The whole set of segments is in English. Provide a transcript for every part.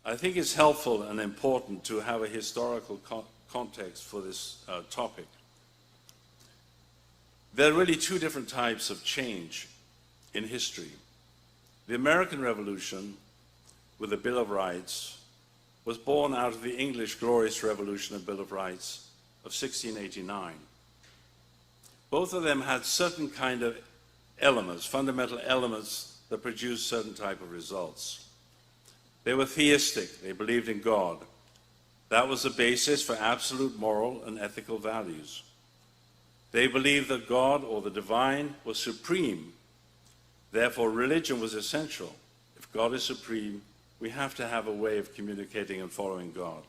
I think it's helpful and important to have a historical context for this topic. There are really two different types of change in history. The American Revolution, with the Bill of Rights, was born out of the English Glorious Revolution and Bill of Rights of 1689. Both of them had certain kind of elements, fundamental elements that produced certain type of results. They were theistic, they believed in God. That was the basis for absolute moral and ethical values. They believed that God, or the divine, was supreme. Therefore, religion was essential. If God is supreme, we have to have a way of communicating and following God.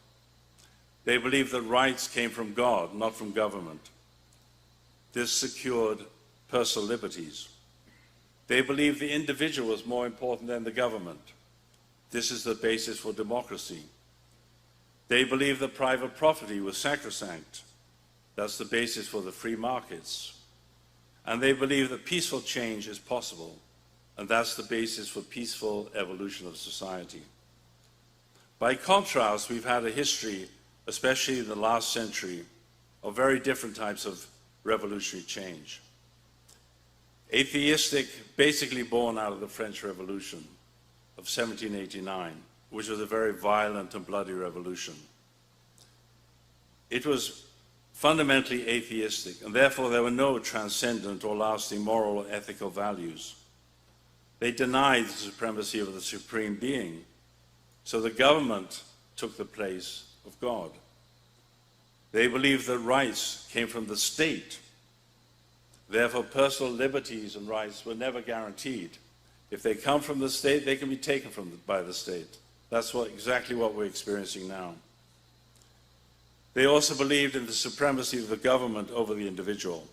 They believed that rights came from God, not from government. This secured personal liberties. They believed the individual was more important than the government. This is the basis for democracy. They believed that private property was sacrosanct. That's the basis for the free markets. And they believed that peaceful change is possible, and that's the basis for peaceful evolution of society. By contrast, we've had a history, especially in the last century, of very different types of revolutionary change. Atheistic, basically born out of the French Revolution of 1789, which was a very violent and bloody revolution. It was fundamentally atheistic, and therefore there were no transcendent or lasting moral or ethical values. They denied the supremacy of the supreme being, so the government took the place of God. They believed that rights came from the state. Therefore, personal liberties and rights were never guaranteed. If they come from the state, they can be taken by the state. That's exactly what we're experiencing now. They also believed in the supremacy of the government over the individual.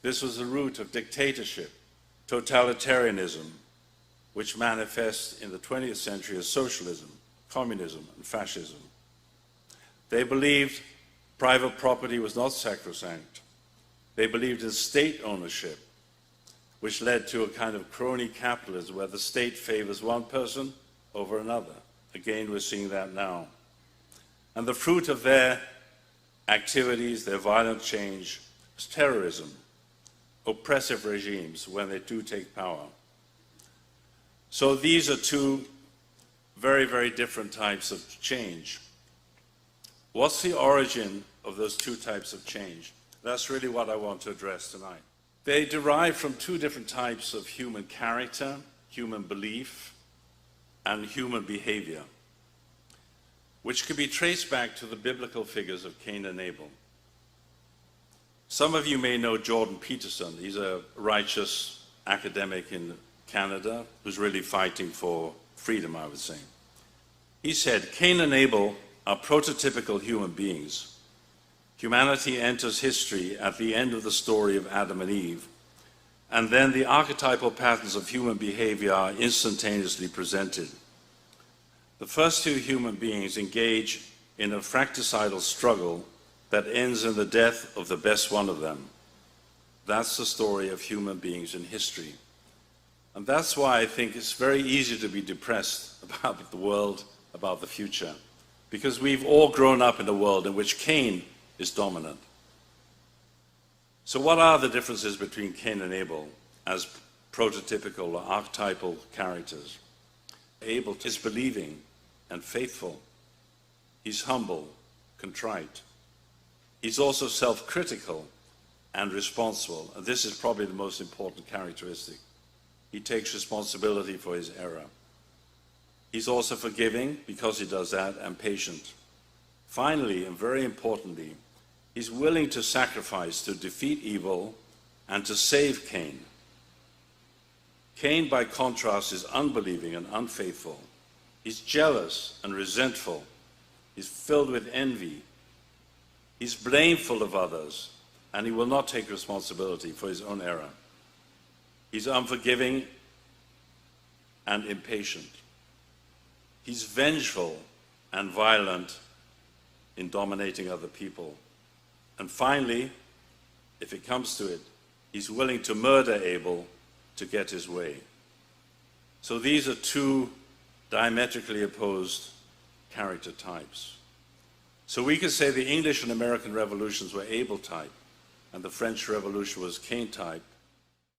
This was the root of dictatorship, totalitarianism, which manifests in the 20th century as socialism, communism, and fascism. They believed private property was not sacrosanct. They believed in state ownership, which led to a kind of crony capitalism where the state favors one person over another. Again, we're seeing that now. And the fruit of their activities, their violent change, is terrorism, oppressive regimes when they do take power. So these are two very, very different types of change. What's the origin of those two types of change? That's really what I want to address tonight. They derive from two different types of human character, human belief, and human behavior, which can be traced back to the biblical figures of Cain and Abel. Some of you may know Jordan Peterson. He's a righteous academic in Canada who's really fighting for freedom, I would say. He said, Cain and Abel are prototypical human beings. Humanity enters history at the end of the story of Adam and Eve, and then the archetypal patterns of human behavior are instantaneously presented. The first two human beings engage in a fratricidal struggle that ends in the death of the best one of them. That's the story of human beings in history. And that's why I think it's very easy to be depressed about the world, about the future, because we've all grown up in a world in which Cain is dominant. So what are the differences between Cain and Abel as prototypical or archetypal characters? Abel is believing and faithful. He's humble, contrite. He's also self-critical and responsible. And this is probably the most important characteristic. He takes responsibility for his error. He's also forgiving because he does that, and patient. Finally, and very importantly, he's willing to sacrifice to defeat evil and to save Cain. Cain, by contrast, is unbelieving and unfaithful. He's jealous and resentful. He's filled with envy. He's blameful of others, and he will not take responsibility for his own error. He's unforgiving and impatient. He's vengeful and violent in dominating other people. And finally, if it comes to it, he's willing to murder Abel to get his way. So these are two diametrically opposed character types. So we could say the English and American revolutions were Abel type, and the French Revolution was Cain type,